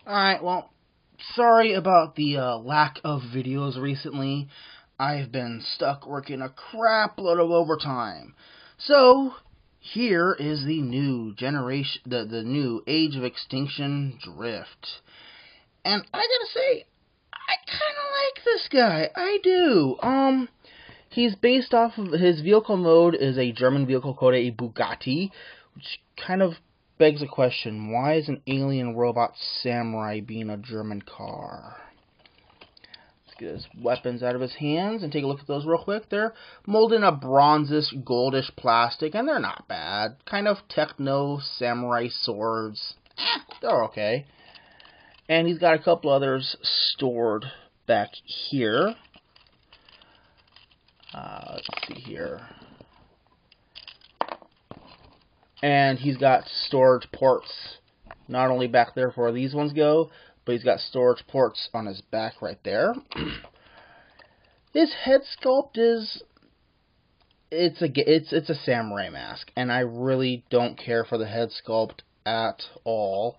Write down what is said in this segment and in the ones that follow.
Alright, well, sorry about the lack of videos recently. I've been stuck working a crap load of overtime. So, here is the new generation, the new Age of Extinction Drift. And I gotta say, I kinda like this guy. I do. He's based off of, his vehicle mode is a German vehicle called a Bugatti, which kind of begs a question: why is an alien robot samurai being a German car? Let's get his weapons out of his hands and take a look at those real quick. They're molded in a bronzish, goldish plastic, and they're not bad. Kind of techno samurai swords. They're okay. And he's got a couple others stored back here. Let's see here. And he's got storage ports not only back there for these ones go, but he's got storage ports on his back right there. His head sculpt is it's a samurai mask, and I really don't care for the head sculpt at all.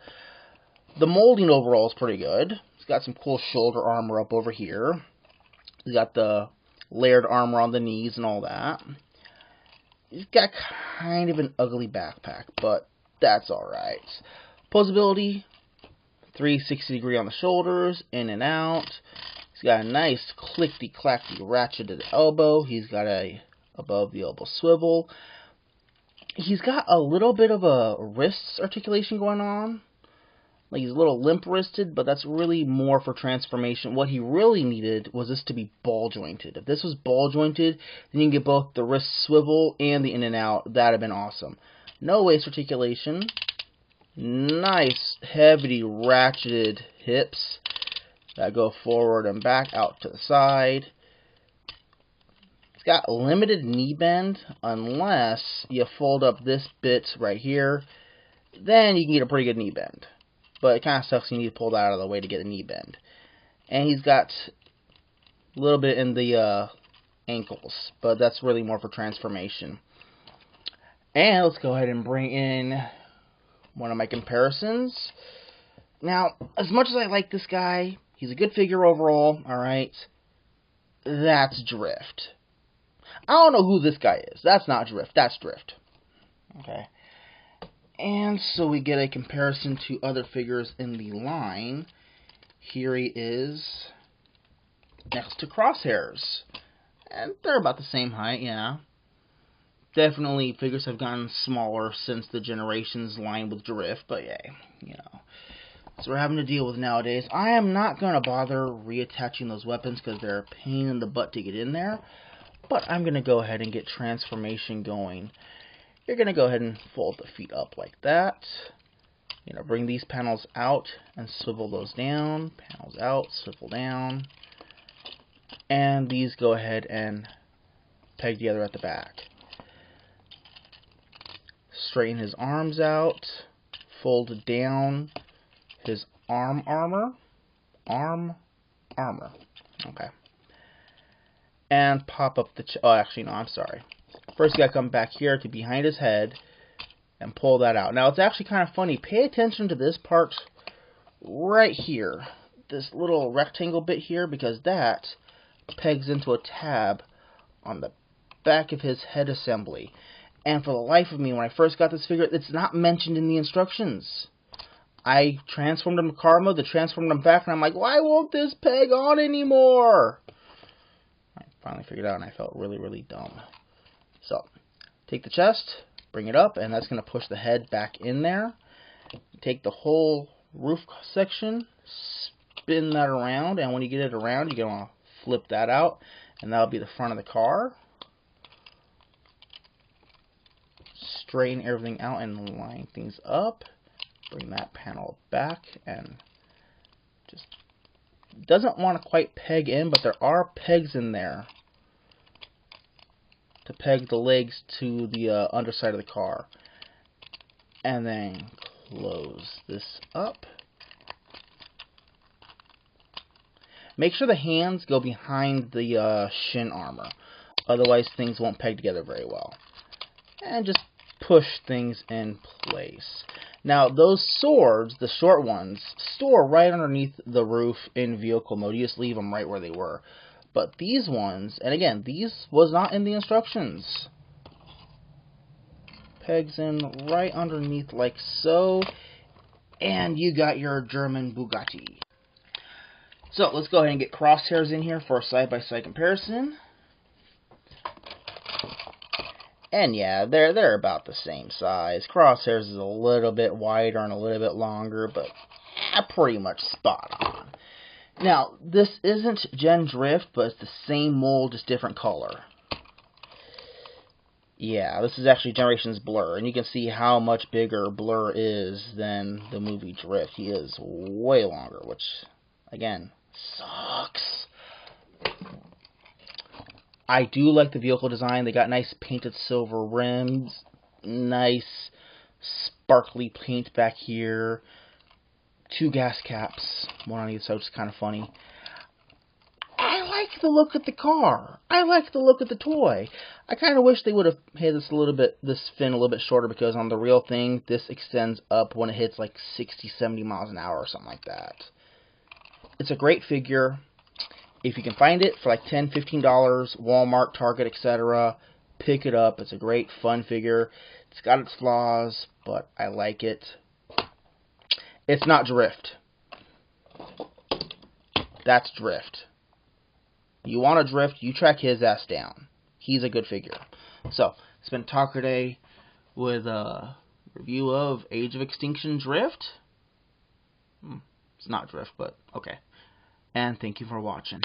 The molding overall is pretty good. He's got some cool shoulder armor up over here. He's got the layered armor on the knees and all that. He's got kind of an ugly backpack, but that's alright. Posability, 360-degree on the shoulders, in and out. He's got a nice clickety-clacky ratcheted elbow. He's got a above-the-elbow swivel. He's got a little bit of a wrist articulation going on. Like, he's a little limp-wristed, but that's really more for transformation. What he really needed was this to be ball-jointed. If this was ball-jointed, then you can get both the wrist swivel and the in and out. That would have been awesome. No waist articulation. Nice, heavy, ratcheted hips that go forward and back out to the side. It's got limited knee bend unless you fold up this bit right here. Then you can get a pretty good knee bend. But it kind of sucks, you need to pull that out of the way to get a knee bend. And he's got a little bit in the ankles, but that's really more for transformation. And let's go ahead and bring in one of my comparisons. Now, as much as I like this guy, he's a good figure overall, alright? That's Drift. I don't know who this guy is. That's not Drift, that's Drift. Okay. And so we get a comparison to other figures in the line. Here he is next to Crosshairs. And they're about the same height, yeah. Definitely figures have gotten smaller since the Generations line with Drift, but yeah, you know. So we're having to deal with nowadays. I am not going to bother reattaching those weapons because they're a pain in the butt to get in there. But I'm going to go ahead and get transformation going. You're going to go ahead and fold the feet up like that. You're going to bring these panels out and swivel those down. Panels out, swivel down. And these go ahead and peg together at the back. Straighten his arms out. Fold down his arm armor. Arm armor. Okay. And pop up the... oh, actually, no, I'm sorry. First, you gotta come back here to behind his head and pull that out. Now, it's actually kind of funny. Pay attention to this part right here. This little rectangle bit here, because that pegs into a tab on the back of his head assembly. And for the life of me, when I first got this figure, it's not mentioned in the instructions. I transformed him to car mode, they transformed him back, and I'm like, why won't this peg on anymore? I finally figured it out, and I felt really, really dumb. So, take the chest, bring it up, and that's going to push the head back in there. Take the whole roof section, spin that around, and when you get it around, you're going to flip that out, and that'll be the front of the car. Straighten everything out and line things up. Bring that panel back, and just doesn't want to quite peg in, but there are pegs in there to peg the legs to the underside of the car. And then close this up. Make sure the hands go behind the shin armor. Otherwise things won't peg together very well. And just push things in place. Now, those swords, the short ones, store right underneath the roof in vehicle mode. You just leave them right where they were. But these ones, and again, these was not in the instructions. Pegs in right underneath like so. And you got your German Bugatti. So, let's go ahead and get crosshairs in here for a side-by-side comparison. And yeah, they're about the same size. Crosshairs is a little bit wider and a little bit longer, but pretty much spot on. Now, this isn't Gen Drift, but it's the same mold, just different color. Yeah, this is actually Generations Blur, and you can see how much bigger Blur is than the movie Drift. He is way longer, which, again, sucks. I do like the vehicle design. They got nice painted silver rims, nice sparkly paint back here, 2 gas caps, one on each side, which is kind of funny. I like the look of the car. I like the look of the toy. I kind of wish they would have made this fin a little bit shorter, because on the real thing, this extends up when it hits like 60, 70 miles an hour or something like that. It's a great figure. If you can find it for like $10, $15, Walmart, Target, etc., pick it up. It's a great, fun figure. It's got its flaws, but I like it. It's not Drift. That's Drift. You want to Drift, you track his ass down. He's a good figure. So, it's been Talker Day with a review of Age of Extinction Drift. It's not Drift, but okay. And thank you for watching.